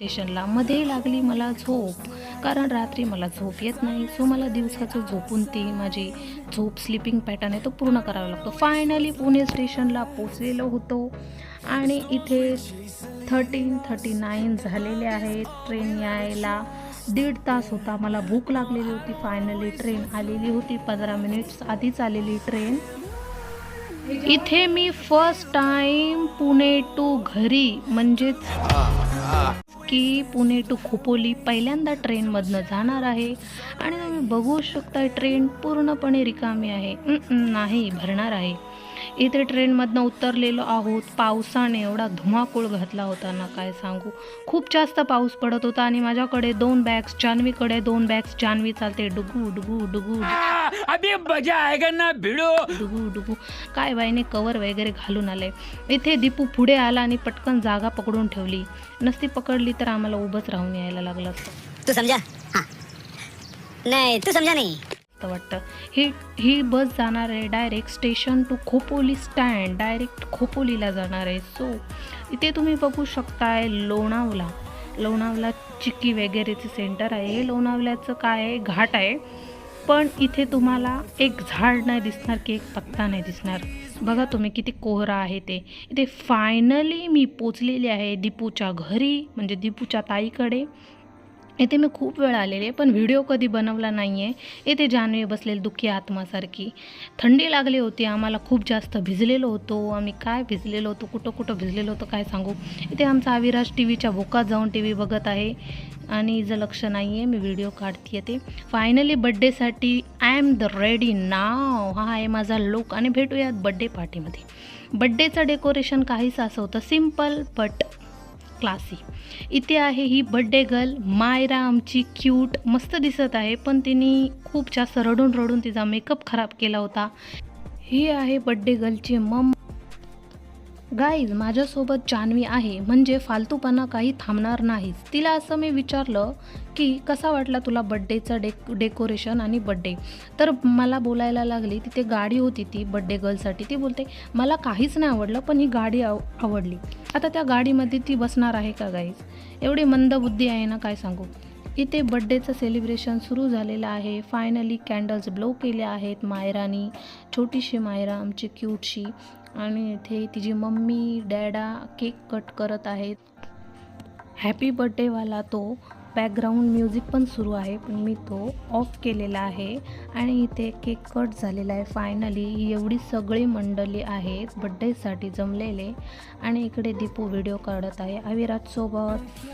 स्टेशनला मध्ये लागली मला झोप, कारण रात्री मला झोप येत नाही. सो मला दिवसाचं झोपून ती माझी झोप स्लीपिंग पॅटर्न आहे तो पूर्ण करावा लागतो. फायनली पुणे स्टेशनला पोचलेलो होतो आणि इथे 13:39 झालेले आहेत. ट्रेन यायला 1.5 तास होता. मला भूक लागलेली होती. फायनली ट्रेन आलेली होती. 15 मिनिट्स आधीच आलेली ट्रेन. इथे मी फर्स्ट टाईम पुणे टू घरी म्हणजेच की पुणे टू खोपोली पहिल्यांदा ट्रेनमधनं जाणार आहे आणि तुम्ही बघू शकता ट्रेन पूर्णपणे रिकामी आहे. नाही भरणार आहे. इथे ट्रेनमधनं उतरलेलो आहोत. पावसाने एवढा धुमाकूळ घातला होता ना काय सांगू. खूप जास्त पाऊस पडत होता आणि माझ्याकडे 2 बॅग्स, जान्हवीकडे 2 बॅग्स. जान्हवी चालते डुगू डुगू डुगू अभी मजा आएगा ना भिड़ो डुगू डुगू. काय बाईने कवर वगैरे घालून आले. इथे दीपू पुढे आला आणि पटकन जागा पकडून ठेवली. नसती पकडली तर आम्हाला उभंच राहून यायला लागलं असतं. तू समझा? हाँ. नहीं तू समझा नहीं. वाटतं ही बस जाणार आहे direct station to Khopoli stand. Direct खोपोलीला जाणार आहे. सो इथे तुम्ही बघू शकताय लोणावळा चिक्की वगैरेचे सेंटर आहे. हे लोणावळ्याचं काय आहे घाट आहे, पण इथे तुम्हाला एक झाड नाही दिसणार की एक पत्ता नाही दिसणार. बघा तुम्ही किती कोहरा आहे ते. इथे फायनली मी पोचलेली आहे दीपूच्या घरी, म्हणजे दीपूच्या ताईकडे. इथे मी खूप वेळ आलेले पण व्हिडिओ कधी बनवला नाही आहे. इथे जान्हवी बसलेली दुःखी आत्मासारखी. थंडी लागली होती आम्हाला, खूप जास्त भिजलेलो होतो आम्ही. काय भिजलेलो होतो, कुठं भिजलेलो होतो काय सांगू. इथे आमचा अविराज टी व्हीच्या भोकात जाऊन टी व्ही बघत आहे आणि हिचं लक्ष नाही आहे. मी व्हिडिओ काढते ते. फायनली बड्डेसाठी आय एम द रेडी नाव. हा आहे माझा लुक आणि भेटूयात बड्डे पार्टीमध्ये. बड्डेचं डेकोरेशन काहीच असं होतं, सिम्पल बट क्लासी. इथे आहे ही बड्डे गर्ल मायरा आमची क्यूट, मस्त दिसत आहे, पण तिने खूप जास्त रडून तिचा मेकअप खराब केला होता. ही आहे बड्डे गर्लची मम. गाईज माझ्यासोबत जान्हवी आहे, म्हणजे फालतूपणा काही थांबणार नाहीच. तिला असं मी विचारलं की कसा वाटला तुला बड्डेचं डेकोरेशन आणि बड्डे. तर मला बोलायला लागली. तिथे गाडी होती ती बड्डे गर्लसाठी. ती बोलते मला काहीच नाही आवडलं पण ही गाडी आवडली. आता त्या गाडीमध्ये ती बसणार आहे का गाईज. एवढी मंदबुद्धी आहे ना काय सांगू. इथे बड्डेचं सेलिब्रेशन सुरू झालेलं आहे. फायनली कॅन्डल्स ब्लो केले आहेत मायरानी, छोटीशी मायरा आमची क्यूटशी. आणि इथे तिची मम्मी डॅडा केक कट करत आहेत. हॅपी बड्डेवाला तो बॅकग्राऊंड म्युझिक पण सुरू आहे, पण मी तो ऑफ केलेला आहे. आणि इथे केक कट झालेला आहे. फायनली एवढी सगळी मंडळी आहेत बड्डेसाठी जमलेले. आणि इकडे दीपू व्हिडिओ काढत आहे अविराजसोबत.